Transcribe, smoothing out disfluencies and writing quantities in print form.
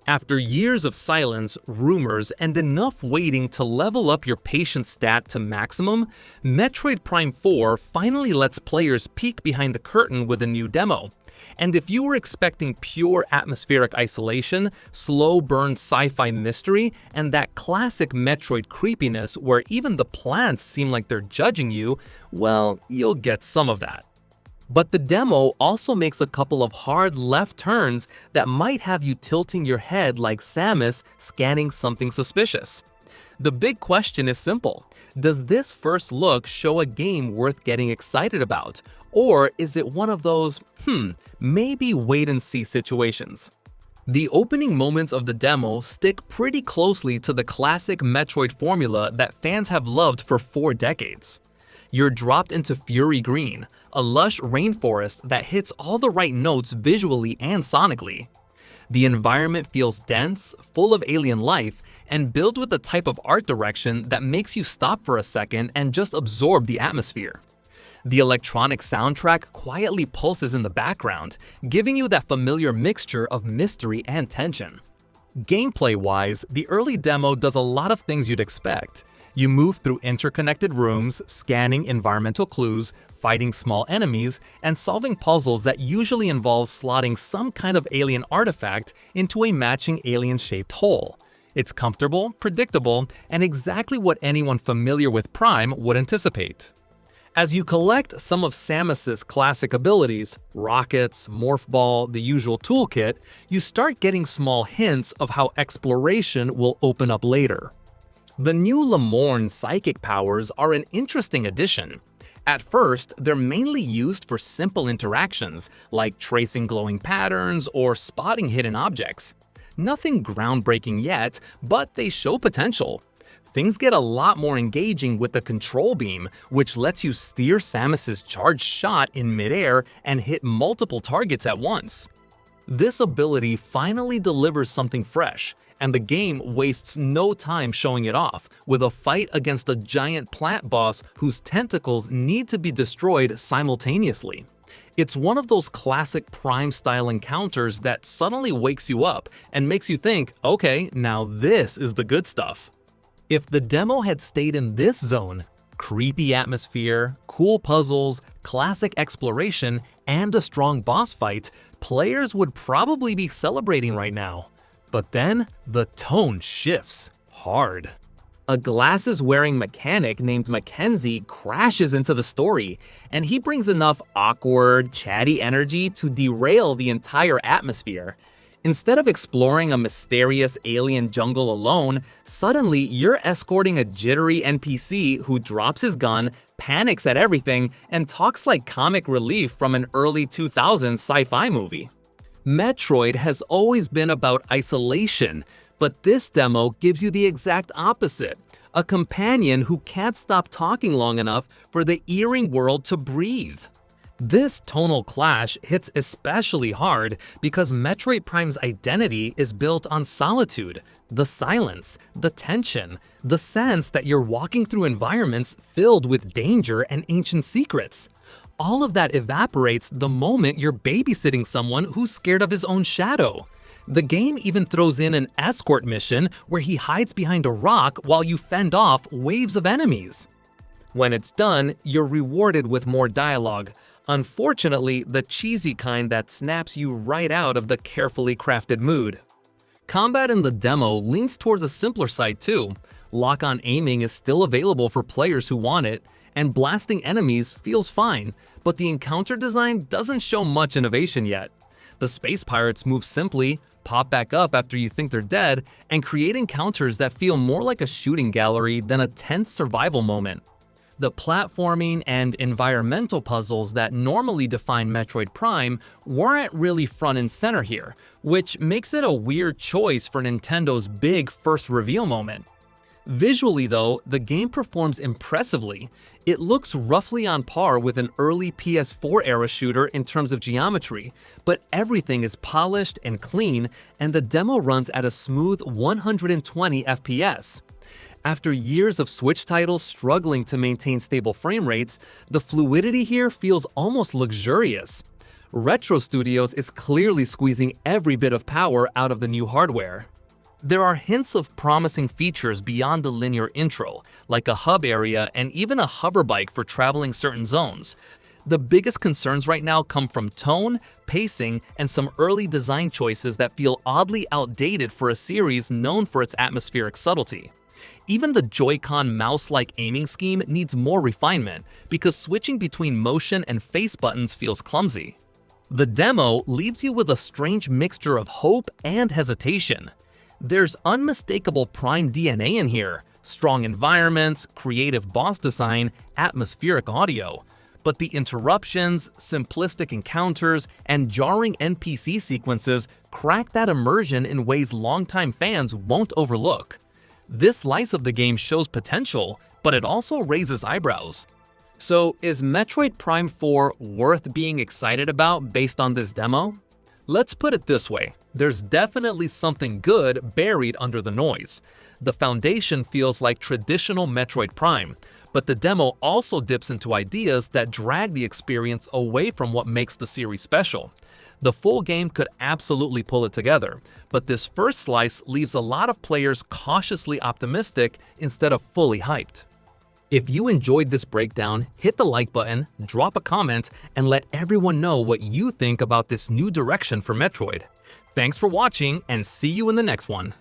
After years of silence, rumors, and enough waiting to level up your patience stat to maximum, Metroid Prime 4 finally lets players peek behind the curtain with a new demo. And if you were expecting pure atmospheric isolation, slow burn sci-fi mystery, and that classic Metroid creepiness where even the plants seem like they're judging you, well, you'll get some of that. But the demo also makes a couple of hard left turns that might have you tilting your head like Samus scanning something suspicious. The big question is simple. Does this first look show a game worth getting excited about? Or is it one of those, maybe wait and see situations? The opening moments of the demo stick pretty closely to the classic Metroid formula that fans have loved for 4 decades. You're dropped into Fury Green, a lush rainforest that hits all the right notes visually and sonically. The environment feels dense, full of alien life, and built with the type of art direction that makes you stop for a second and just absorb the atmosphere. The electronic soundtrack quietly pulses in the background, giving you that familiar mixture of mystery and tension. Gameplay-wise, the early demo does a lot of things you'd expect. You move through interconnected rooms, scanning environmental clues, fighting small enemies, and solving puzzles that usually involve slotting some kind of alien artifact into a matching alien-shaped hole. It's comfortable, predictable, and exactly what anyone familiar with Prime would anticipate. As you collect some of Samus's classic abilities, rockets, morph ball, the usual toolkit, you start getting small hints of how exploration will open up later. The new Lamorn psychic powers are an interesting addition. At first, they're mainly used for simple interactions, like tracing glowing patterns or spotting hidden objects. Nothing groundbreaking yet, but they show potential. Things get a lot more engaging with the control beam, which lets you steer Samus's charged shot in midair and hit multiple targets at once. This ability finally delivers something fresh, and the game wastes no time showing it off, with a fight against a giant plant boss whose tentacles need to be destroyed simultaneously. It's one of those classic Prime-style encounters that suddenly wakes you up and makes you think, okay, now this is the good stuff. If the demo had stayed in this zone, creepy atmosphere, cool puzzles, classic exploration, and a strong boss fight, players would probably be celebrating right now. But then, the tone shifts hard. A glasses-wearing mechanic named Mackenzie crashes into the story, and he brings enough awkward, chatty energy to derail the entire atmosphere. Instead of exploring a mysterious alien jungle alone, suddenly you're escorting a jittery NPC who drops his gun, panics at everything, and talks like comic relief from an early 2000s sci-fi movie. Metroid has always been about isolation, but this demo gives you the exact opposite. A companion who can't stop talking long enough for the earring world to breathe. This tonal clash hits especially hard because Metroid Prime's identity is built on solitude, the silence, the tension, the sense that you're walking through environments filled with danger and ancient secrets. All of that evaporates the moment you're babysitting someone who's scared of his own shadow. The game even throws in an escort mission where he hides behind a rock while you fend off waves of enemies. When it's done, you're rewarded with more dialogue. Unfortunately, the cheesy kind that snaps you right out of the carefully crafted mood. Combat in the demo leans towards a simpler side too. Lock-on aiming is still available for players who want it, and blasting enemies feels fine, but the encounter design doesn't show much innovation yet. The space pirates move simply, pop back up after you think they're dead, and create encounters that feel more like a shooting gallery than a tense survival moment. The platforming and environmental puzzles that normally define Metroid Prime weren't really front and center here, which makes it a weird choice for Nintendo's big first reveal moment. Visually though, the game performs impressively. It looks roughly on par with an early PS4-era shooter in terms of geometry, but everything is polished and clean, and the demo runs at a smooth 120 FPS. After years of Switch titles struggling to maintain stable frame rates, the fluidity here feels almost luxurious. Retro Studios is clearly squeezing every bit of power out of the new hardware. There are hints of promising features beyond the linear intro, like a hub area and even a hover bike for traveling certain zones. The biggest concerns right now come from tone, pacing, and some early design choices that feel oddly outdated for a series known for its atmospheric subtlety. Even the Joy-Con mouse-like aiming scheme needs more refinement because switching between motion and face buttons feels clumsy. The demo leaves you with a strange mixture of hope and hesitation. There's unmistakable Prime DNA in here, strong environments, creative boss design, atmospheric audio. But the interruptions, simplistic encounters, and jarring NPC sequences crack that immersion in ways longtime fans won't overlook. This slice of the game shows potential, but it also raises eyebrows. So, is Metroid Prime 4 worth being excited about based on this demo? Let's put it this way, there's definitely something good buried under the noise. The foundation feels like traditional Metroid Prime, but the demo also dips into ideas that drag the experience away from what makes the series special. The full game could absolutely pull it together, but this first slice leaves a lot of players cautiously optimistic instead of fully hyped. If you enjoyed this breakdown, hit the like button, drop a comment, and let everyone know what you think about this new direction for Metroid. Thanks for watching, and see you in the next one.